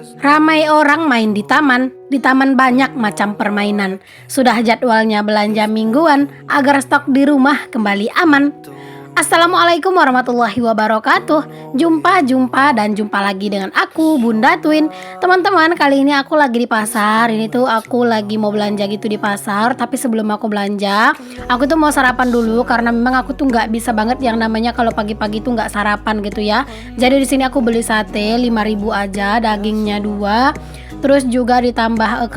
Ramai orang main di taman banyak macam permainan. Sudah jadwalnya belanja mingguan agar stok di rumah kembali aman. Assalamualaikum warahmatullahi wabarakatuh. Jumpa lagi dengan aku Bunda Twin. Teman-teman, kali ini aku lagi di pasar. Ini tuh aku lagi mau belanja gitu di pasar. Tapi sebelum aku belanja, aku tuh mau sarapan dulu karena memang aku tuh nggak bisa banget yang namanya kalau pagi-pagi tuh nggak sarapan gitu ya. Jadi di sini aku beli sate 5.000 aja, dagingnya 2. Terus juga ditambah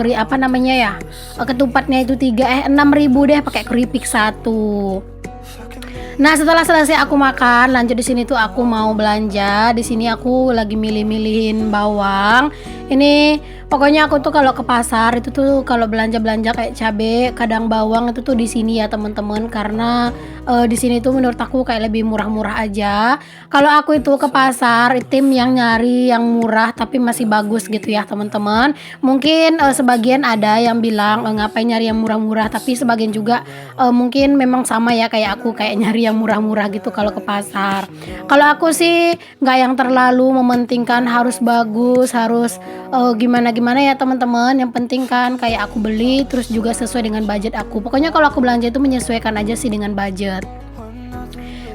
ketupatnya itu 3 6.000 deh, pakai keripik 1. Nah, setelah selesai aku makan, lanjut di sini tuh aku mau belanja. Di sini aku lagi milih-milihin bawang. Ini pokoknya aku tuh kalau ke pasar itu tuh kalau belanja-belanja kayak cabe, kadang bawang itu tuh di sini ya, teman-teman, karena di sini tuh menurut aku kayak lebih murah-murah aja. Kalau aku itu ke pasar, tim yang nyari yang murah tapi masih bagus gitu ya, teman-teman. Mungkin sebagian ada yang bilang ngapain nyari yang murah-murah, tapi sebagian juga mungkin memang sama ya kayak aku, kayak nyari yang murah-murah gitu kalau ke pasar. Kalau aku sih nggak yang terlalu mementingkan harus bagus, harus gimana-gimana ya, teman-teman. Yang penting kan kayak aku beli terus juga sesuai dengan budget aku. Pokoknya kalau aku belanja itu menyesuaikan aja sih dengan budget.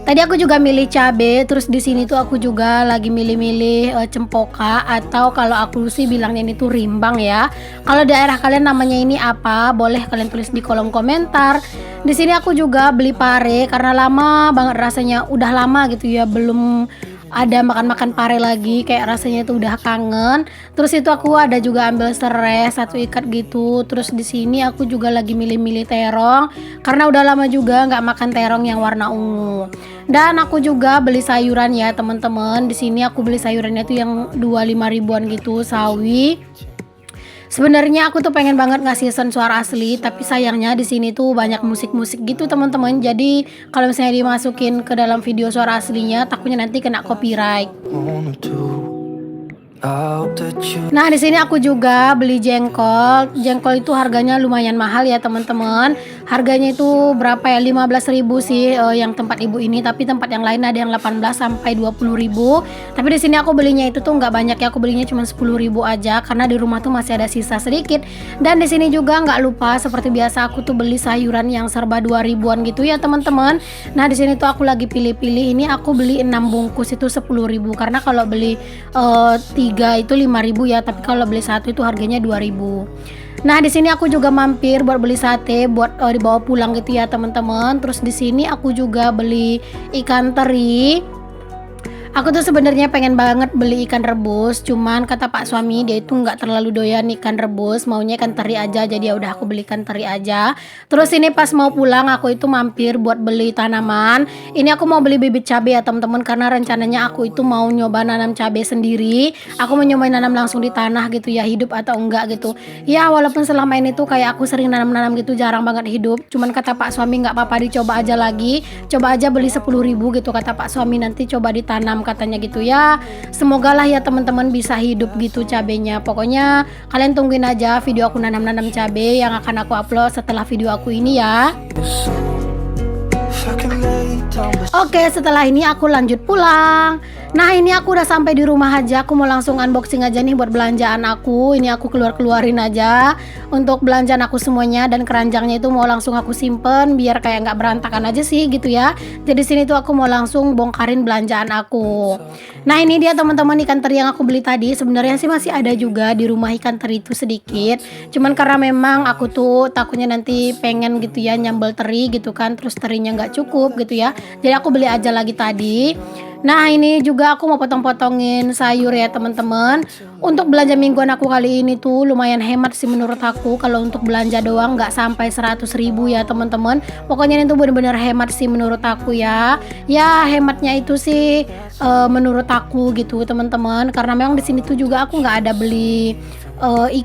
Tadi aku juga milih cabe, terus di sini tuh aku juga lagi milih-milih cempoka, atau kalau aku sih bilangnya ini tuh rimbang ya. Kalau daerah kalian namanya ini apa? Boleh kalian tulis di kolom komentar. Di sini aku juga beli pare karena lama banget rasanya, udah lama gitu ya belum ada makan-makan pare lagi, kayak rasanya itu udah kangen. Terus itu aku ada juga ambil serai 1 ikat gitu. Terus di sini aku juga lagi milih-milih terong karena udah lama juga nggak makan terong yang warna ungu. Dan aku juga beli sayuran ya, teman-teman. Di sini aku beli sayurannya tuh yang 25 ribuan gitu, sawi. Sebenarnya aku tuh pengen banget ngasih suara asli, tapi sayangnya di sini tuh banyak musik-musik gitu, teman-teman. Jadi kalau misalnya dimasukin ke dalam video suara aslinya, takutnya nanti kena copyright. Nah, di sini aku juga beli jengkol. Jengkol itu harganya lumayan mahal ya, teman-teman. Harganya itu berapa ya? 15.000 sih yang tempat ibu ini, tapi tempat yang lain ada yang 18 sampai 20.000. Tapi di sini aku belinya itu tuh nggak banyak ya. Aku belinya cuma 10.000 aja karena di rumah tuh masih ada sisa sedikit. Dan di sini juga nggak lupa seperti biasa aku tuh beli sayuran yang serba 2.000-an gitu ya, teman-teman. Nah, di sini tuh aku lagi pilih-pilih. Ini aku beli 6 bungkus itu 10.000 karena kalau beli 3 itu 5.000 ya, tapi kalau beli 1 itu harganya 2.000. Nah, di sini aku juga mampir buat beli sate buat dibawa pulang gitu ya, teman-teman. Terus di sini aku juga beli ikan teri. Aku tuh sebenarnya pengen banget beli ikan rebus, cuman kata Pak suami dia itu nggak terlalu doyan ikan rebus, maunya ikan teri aja. Jadi ya udah aku beli ikan teri aja. Terus ini pas mau pulang aku itu mampir buat beli tanaman. Ini aku mau beli bibit cabai ya, teman-teman, karena rencananya aku itu mau nyoba nanam cabai sendiri. Aku mau nyoba nanam langsung di tanah gitu ya, hidup atau enggak gitu. Ya walaupun selama ini tuh kayak aku sering nanam-nanam gitu, jarang banget hidup. Cuman kata Pak suami nggak apa-apa, dicoba aja lagi. Coba aja beli 10.000 gitu kata Pak suami, nanti coba ditanam katanya gitu ya. Semoga lah ya, teman-teman, bisa hidup gitu cabenya. Pokoknya kalian tungguin aja video aku nanam-nanam cabe yang akan aku upload setelah video aku ini ya. Oke, setelah ini aku lanjut pulang. Nah, ini aku udah sampai di rumah aja. Aku mau langsung unboxing aja nih buat belanjaan aku. Ini aku keluarin aja untuk belanjaan aku semuanya, dan keranjangnya itu mau langsung aku simpen biar kayak nggak berantakan aja sih gitu ya. Jadi sini tuh aku mau langsung bongkarin belanjaan aku. Nah, ini dia, teman-teman, ikan teri yang aku beli tadi. Sebenarnya sih masih ada juga di rumah ikan teri itu sedikit. Cuman karena memang aku tuh takutnya nanti pengen gitu ya nyambel teri gitu kan, terus terinya nggak cukup gitu ya. Jadi aku beli aja lagi tadi. Nah, ini juga aku mau potong-potongin sayur ya, teman-teman. Untuk belanja mingguan aku kali ini tuh lumayan hemat sih menurut aku. Kalau untuk belanja doang nggak sampai 100.000 ya, teman-teman. Pokoknya ini tuh bener-bener hemat sih menurut aku ya. Ya hematnya itu sih menurut aku gitu, teman-teman. Karena memang di sini tuh juga aku nggak ada beli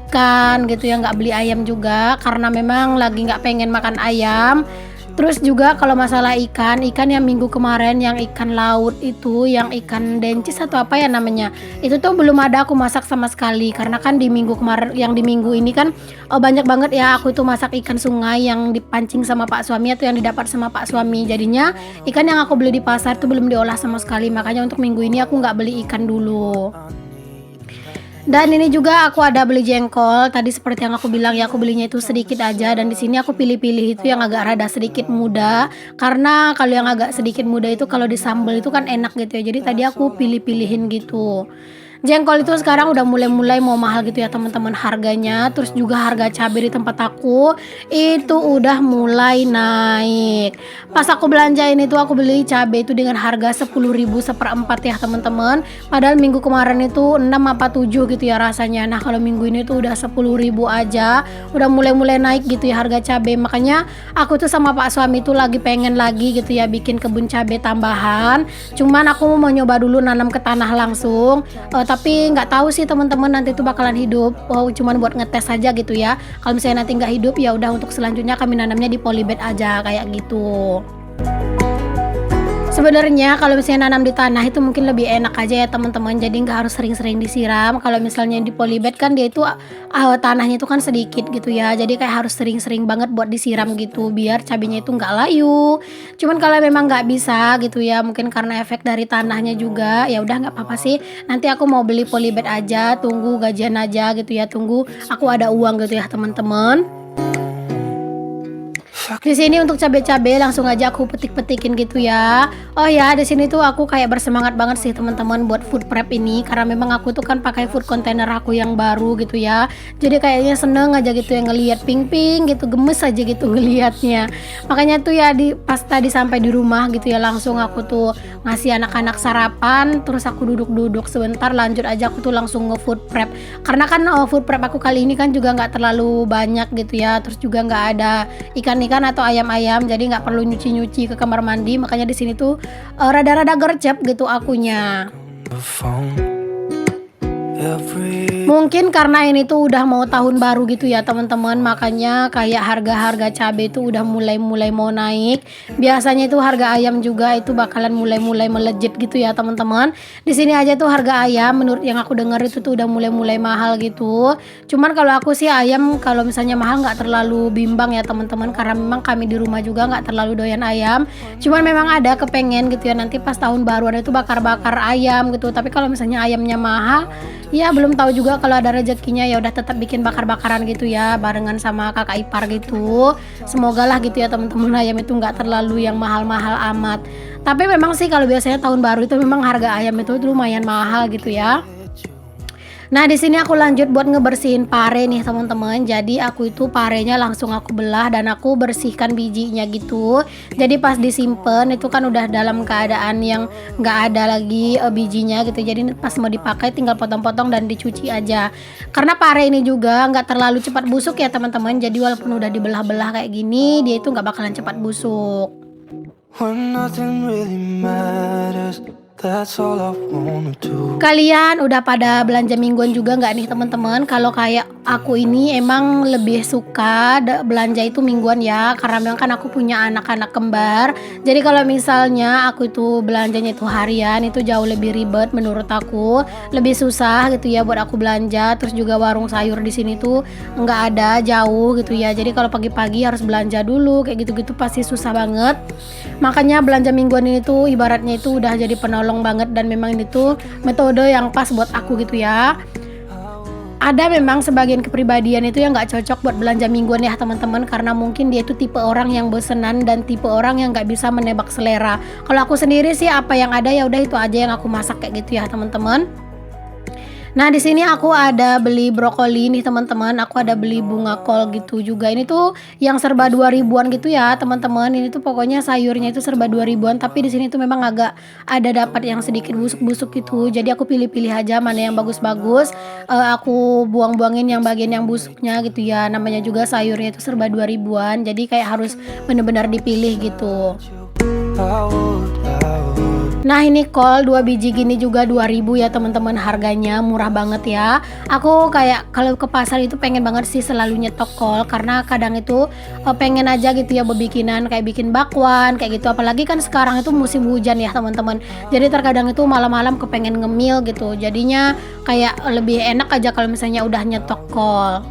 ikan gitu ya, nggak beli ayam juga karena memang lagi nggak pengen makan ayam. Terus juga kalau masalah ikan yang minggu kemarin, yang ikan laut itu, yang ikan dencis atau apa ya namanya, itu tuh belum ada aku masak sama sekali. Karena kan di minggu kemarin, yang di minggu ini kan banyak banget ya aku tuh masak ikan sungai yang dipancing sama Pak suami atau yang didapat sama Pak suami. Jadinya ikan yang aku beli di pasar tuh belum diolah sama sekali. Makanya untuk minggu ini aku nggak beli ikan dulu. Dan ini juga aku ada beli jengkol. Tadi seperti yang aku bilang ya, aku belinya itu sedikit aja, dan di sini aku pilih-pilih itu yang agak rada sedikit muda. Karena kalau yang agak sedikit muda itu kalau disambel itu kan enak gitu ya. Jadi tadi aku pilih-pilihin gitu. Jengkol itu sekarang udah mulai-mulai mau mahal gitu ya teman-teman harganya. Terus juga harga cabai di tempat aku itu udah mulai naik. Pas aku belanjain itu aku beli cabai itu dengan harga 10.000 seperempat ya teman-teman. Padahal minggu kemarin itu 6 apa 7 gitu ya rasanya. Nah kalau minggu ini tuh udah 10.000 aja. Udah mulai-mulai naik gitu ya harga cabai. Makanya aku tuh sama pak suami tuh lagi pengen lagi gitu ya bikin kebun cabai tambahan. Cuman aku mau nyoba dulu nanam ke tanah langsung. Tapi nggak tahu sih teman-teman nanti itu bakalan hidup. Cuman buat ngetes aja gitu ya. Kalau misalnya nanti nggak hidup ya udah untuk selanjutnya kami nanamnya di polybag aja kayak gitu. Sebenarnya kalau misalnya nanam di tanah itu mungkin lebih enak aja ya teman-teman. Jadi nggak harus sering-sering disiram. Kalau misalnya di polybag kan dia itu tanahnya itu kan sedikit gitu ya. Jadi kayak harus sering-sering banget buat disiram gitu biar cabenya itu nggak layu. Cuman kalau memang nggak bisa gitu ya, mungkin karena efek dari tanahnya juga, ya udah nggak apa-apa sih. Nanti aku mau beli polybag aja, tunggu gajian aja gitu ya. Tunggu aku ada uang gitu ya teman-teman. Di sini untuk cabai-cabai langsung aja aku petik-petikin gitu ya. Oh ya, di sini tuh aku kayak bersemangat banget sih teman-teman buat food prep ini karena memang aku tuh kan pakai food container aku yang baru gitu ya. Jadi kayaknya seneng aja gitu ya ngelihat ping-ping gitu, gemes aja gitu ngelihatnya. Makanya tuh ya pas tadi sampai di rumah gitu ya langsung aku tuh ngasih anak-anak sarapan, terus aku duduk-duduk sebentar lanjut aja aku tuh langsung nge-food prep. Karena kan food prep aku kali ini kan juga nggak terlalu banyak gitu ya. Terus juga nggak ada ikan-ikan atau ayam-ayam, jadi nggak perlu nyuci-nyuci ke kamar mandi. Makanya di sini tuh rada-rada gercep gitu akunya. Mungkin karena ini tuh udah mau tahun baru gitu ya teman-teman, makanya kayak harga-harga cabai itu udah mulai-mulai mau naik. Biasanya itu harga ayam juga itu bakalan mulai-mulai melejit gitu ya teman-teman. Di sini aja tuh harga ayam menurut yang aku dengar itu tuh udah mulai-mulai mahal gitu. Cuman kalau aku sih ayam kalau misalnya mahal nggak terlalu bimbang ya teman-teman, karena memang kami di rumah juga nggak terlalu doyan ayam. Cuman memang ada kepengen gitu ya nanti pas tahun baruan itu bakar-bakar ayam gitu. Tapi kalau misalnya ayamnya mahal, ya belum tahu juga kalau ada rezekinya, ya udah tetap bikin bakar-bakaran gitu ya barengan sama kakak ipar gitu. Semoga lah gitu ya teman-teman ayam itu nggak terlalu yang mahal-mahal amat. Tapi memang sih kalau biasanya tahun baru itu memang harga ayam itu lumayan mahal gitu ya. Nah di sini aku lanjut buat ngebersihin pare nih teman-teman. Jadi aku itu parenya langsung aku belah dan aku bersihkan bijinya gitu. Jadi pas disimpan itu kan udah dalam keadaan yang nggak ada lagi bijinya gitu. Jadi pas mau dipakai tinggal potong-potong dan dicuci aja. Karena pare ini juga nggak terlalu cepat busuk ya teman-teman. Jadi walaupun udah dibelah-belah kayak gini, dia itu nggak bakalan cepat busuk. Kalian udah pada belanja mingguan juga nggak nih teman-teman? Kalau kayak aku ini emang lebih suka belanja itu mingguan ya, karena memang kan aku punya anak-anak kembar. Jadi kalau misalnya aku itu belanjanya itu harian itu jauh lebih ribet menurut aku, lebih susah gitu ya buat aku belanja. Terus juga warung sayur di sini tuh nggak ada, jauh gitu ya. Jadi kalau pagi-pagi harus belanja dulu kayak gitu-gitu pasti susah banget. Makanya belanja mingguan ini tuh ibaratnya itu udah jadi penolong banget, dan memang ini tuh metode yang pas buat aku gitu ya. Ada memang sebagian kepribadian itu yang nggak cocok buat belanja mingguan ya teman-teman, karena mungkin dia itu tipe orang yang bosenan dan tipe orang yang nggak bisa menebak selera. Kalau aku sendiri sih apa yang ada ya udah itu aja yang aku masak kayak gitu ya teman-teman. Nah di sini aku ada beli brokoli nih teman-teman, aku ada beli bunga kol gitu juga. Ini tuh yang serba 2000-an gitu ya teman-teman. Ini tuh pokoknya sayurnya itu serba 2000-an, tapi di sini tuh memang agak ada dapat yang sedikit busuk-busuk gitu. Jadi aku pilih-pilih aja mana yang bagus-bagus. Aku buang-buangin yang bagian yang busuknya gitu ya. Namanya juga sayurnya itu serba 2000-an, jadi kayak harus benar-benar dipilih gitu. Nah ini kol 2 biji gini juga 2000 ya teman-teman, harganya murah banget ya. Aku kayak kalau ke pasar itu pengen banget sih selalu nyetok kol, karena kadang itu pengen aja gitu ya bebikinan kayak bikin bakwan kayak gitu. Apalagi kan sekarang itu musim hujan ya teman-teman. Jadi terkadang itu malam-malam kepengen ngemil gitu. Jadinya kayak lebih enak aja kalau misalnya udah nyetok kol.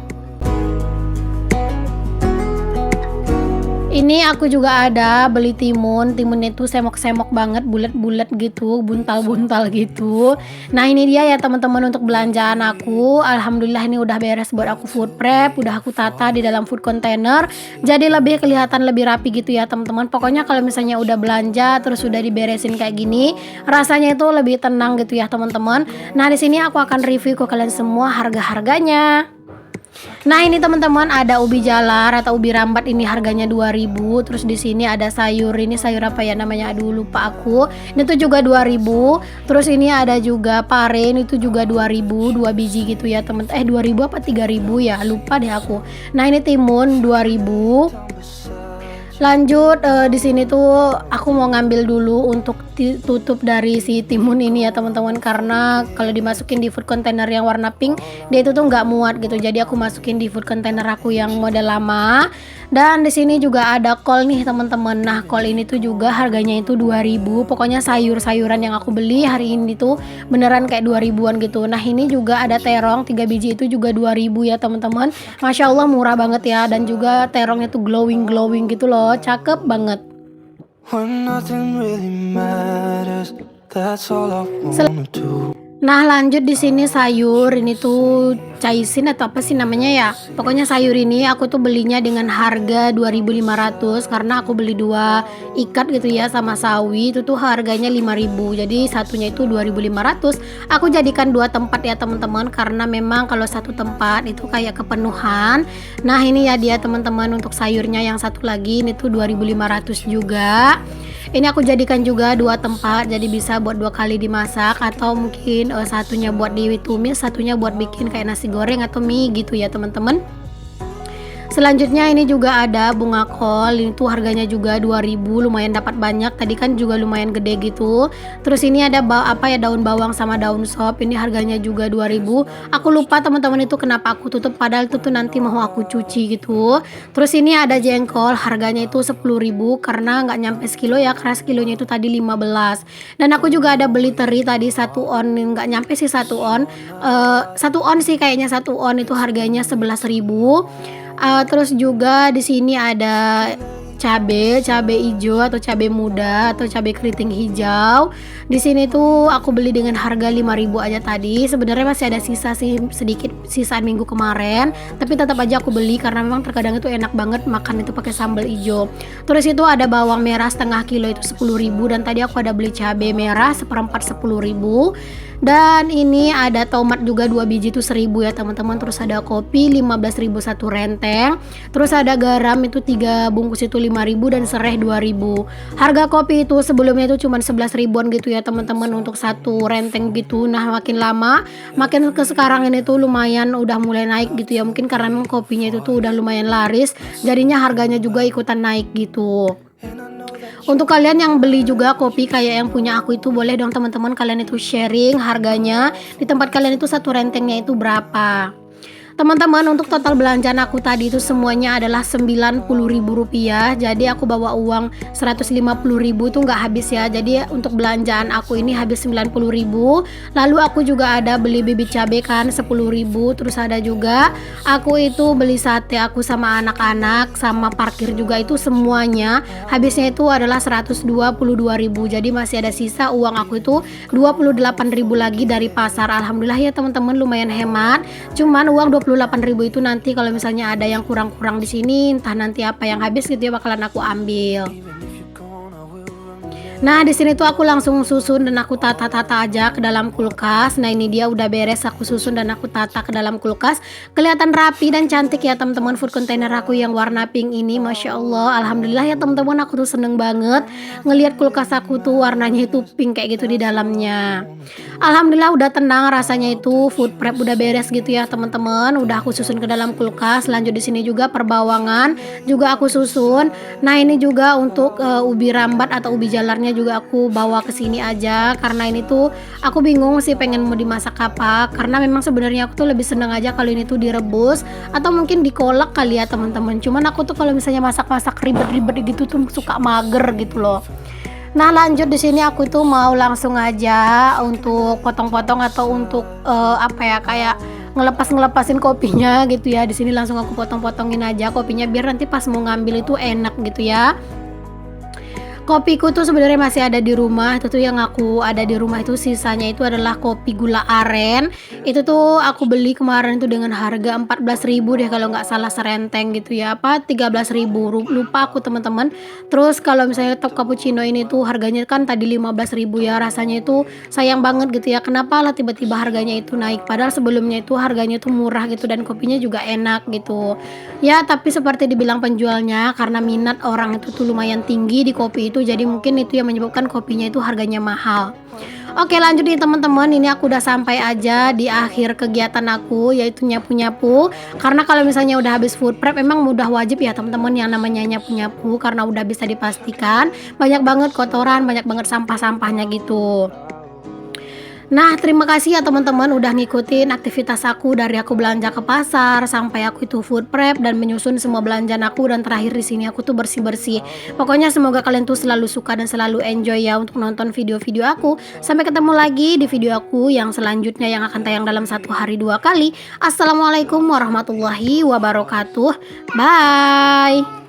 Ini aku juga ada beli timun. Timunnya itu semok-semok banget, bulat-bulat gitu, buntal-buntal gitu. Nah, ini dia ya teman-teman untuk belanjaan aku. Alhamdulillah ini udah beres buat aku food prep, udah aku tata di dalam food container. Jadi lebih kelihatan lebih rapi gitu ya teman-teman. Pokoknya kalau misalnya udah belanja terus udah diberesin kayak gini, rasanya itu lebih tenang gitu ya teman-teman. Nah, di sini aku akan review ke kalian semua harga-harganya. Nah, ini teman-teman ada ubi jalar atau ubi rambat, ini harganya 2000. Terus di sini ada sayur, ini sayur apa ya namanya? Aduh lupa aku. Ini tuh juga 2000. Terus ini ada juga pare, ini tuh juga 2000, 2 biji gitu ya, teman. 2000 apa 3000 ya? Lupa deh aku. Nah, ini timun 2000. Lanjut di sini tuh aku mau ngambil dulu untuk tutup dari si timun ini ya teman-teman, karena kalau dimasukin di food container yang warna pink dia itu tuh nggak muat gitu. Jadi aku masukin di food container aku yang model lama. Dan di sini juga ada kol nih teman-teman. Nah, kol ini tuh juga harganya itu 2000. Pokoknya sayur-sayuran yang aku beli hari ini tuh beneran kayak 2000-an gitu. Nah, ini juga ada terong 3 biji itu juga 2000 ya teman-teman. Masya Allah murah banget ya, dan juga terongnya tuh glowing gitu loh. Cakep banget. Nah, lanjut di sini sayur ini tuh caisin atau apa sih namanya ya. Pokoknya sayur ini aku tuh belinya dengan harga 2.500 karena aku beli 2 ikat gitu ya sama sawi, itu tuh harganya 5.000. Jadi satunya itu 2.500. Aku jadikan 2 tempat ya teman-teman, karena memang kalau satu tempat itu kayak kepenuhan. Nah, ini ya dia teman-teman untuk sayurnya yang satu lagi ini tuh 2.500 juga. Ini aku jadikan juga 2 tempat, jadi bisa buat 2 kali dimasak, atau mungkin satunya buat ditumis, satunya buat bikin kayak nasi goreng atau mie gitu ya teman-teman. Selanjutnya ini juga ada bunga kol, ini tuh harganya juga 2000, lumayan dapat banyak. Tadi kan juga lumayan gede gitu. Terus ini ada daun bawang sama daun sop, ini harganya juga 2000. Aku lupa teman-teman itu kenapa aku tutup, padahal itu tuh nanti mau aku cuci gitu. Terus ini ada jengkol, harganya itu 10.000 karena nggak nyampe sekilo ya, karena sekilonya itu tadi 15. Dan aku juga ada beli teri tadi 1 on, nggak nyampe sih 1 on. 1 on sih kayaknya, 1 on itu harganya 11.000. Terus juga di sini ada cabe hijau atau cabe muda atau cabe keriting hijau. Di sini tuh aku beli dengan harga 5.000 aja tadi. Sebenarnya masih ada sisa sih, sedikit sisaan minggu kemarin, tapi tetap aja aku beli karena memang terkadang itu enak banget makan itu pakai sambal hijau. Terus itu ada bawang merah setengah kilo itu 10.000, dan tadi aku ada beli cabe merah seperempat 10.000. Dan ini ada tomat juga 2 biji itu 1.000 ya teman-teman. Terus ada kopi 15.000 satu renteng. Terus ada garam itu 3 bungkus itu 5.000, dan serai 2.000. Harga kopi itu sebelumnya itu cuma 11.000-an gitu ya teman-teman untuk satu renteng gitu. Nah, makin lama makin ke sekarang ini tuh lumayan udah mulai naik gitu ya. Mungkin karena memang kopinya itu tuh udah lumayan laris, jadinya harganya juga ikutan naik gitu. Untuk kalian yang beli juga kopi kayak yang punya aku itu, boleh dong teman-teman kalian itu sharing harganya di tempat kalian itu satu rentengnya itu berapa. Teman-teman, untuk total belanjaan aku tadi itu semuanya adalah Rp90.000. Jadi aku bawa uang Rp150.000 itu nggak habis ya. Jadi untuk belanjaan aku ini habis Rp90.000. Lalu aku juga ada beli bibit cabai kan 10.000. Terus ada juga aku itu beli sate aku sama anak-anak, sama parkir juga, itu semuanya habisnya itu adalah Rp122.000. Jadi masih ada sisa uang aku itu Rp28.000 lagi dari pasar. Alhamdulillah ya teman-teman, lumayan hemat. Cuman uang 28.000 itu nanti kalau misalnya ada yang kurang-kurang di sini, entah nanti apa yang habis gitu ya, bakalan aku ambil. Nah, di sini tuh aku langsung susun dan aku tata-tata aja ke dalam kulkas. Nah, ini dia udah beres aku susun dan aku tata ke dalam kulkas. Kelihatan rapi dan cantik ya teman-teman food container aku yang warna pink ini. Masya Allah, alhamdulillah ya teman-teman, aku tuh seneng banget ngelihat kulkas aku tuh warnanya itu pink kayak gitu di dalamnya. Alhamdulillah udah tenang rasanya, itu food prep udah beres gitu ya teman-teman. Udah aku susun ke dalam kulkas. Lanjut di sini juga perbawangan juga aku susun. Nah, ini juga untuk ubi rambat atau ubi jalarnya juga aku bawa ke sini aja, karena ini tuh aku bingung sih pengen mau dimasak apa, karena memang sebenarnya aku tuh lebih seneng aja kalau ini tuh direbus atau mungkin dikolak kali ya teman-teman. Cuman aku tuh kalau misalnya masak-masak ribet-ribet gitu tuh suka mager gitu loh. Nah, lanjut di sini aku tuh mau langsung aja untuk potong-potong atau untuk apa ya, kayak ngelepasin kopinya gitu ya. Di sini langsung aku potong-potongin aja kopinya biar nanti pas mau ngambil itu enak gitu ya. Kopiku tuh sebenarnya masih ada di rumah. Itu tuh yang aku ada di rumah itu sisanya itu adalah kopi gula aren. Itu tuh aku beli kemarin itu dengan harga 14.000 deh kalau nggak salah, serenteng gitu ya. Apa 13.000, lupa aku teman-teman. Terus kalau misalnya top cappuccino ini tuh harganya kan tadi 15.000 ya. Rasanya itu sayang banget gitu ya. Kenapa lah tiba-tiba harganya itu naik, padahal sebelumnya itu harganya itu murah gitu dan kopinya juga enak gitu. Ya, tapi seperti dibilang penjualnya, karena minat orang itu tuh lumayan tinggi di kopi itu, jadi mungkin itu yang menyebabkan kopinya itu harganya mahal. Oke, lanjut nih teman-teman, ini aku udah sampai aja di akhir kegiatan aku, yaitu nyapu-nyapu. Karena kalau misalnya udah habis food prep, memang udah wajib ya teman-teman yang namanya nyapu-nyapu, karena udah bisa dipastikan banyak banget kotoran, banyak banget sampah-sampahnya gitu. Nah, terima kasih ya teman-teman udah ngikutin aktivitas aku dari aku belanja ke pasar sampai aku itu food prep dan menyusun semua belanjaan aku, dan terakhir di sini aku tuh bersih-bersih. Pokoknya semoga kalian tuh selalu suka dan selalu enjoy ya untuk nonton video-video aku. Sampai ketemu lagi di video aku yang selanjutnya yang akan tayang dalam 1 hari 2 kali. Assalamualaikum warahmatullahi wabarakatuh. Bye.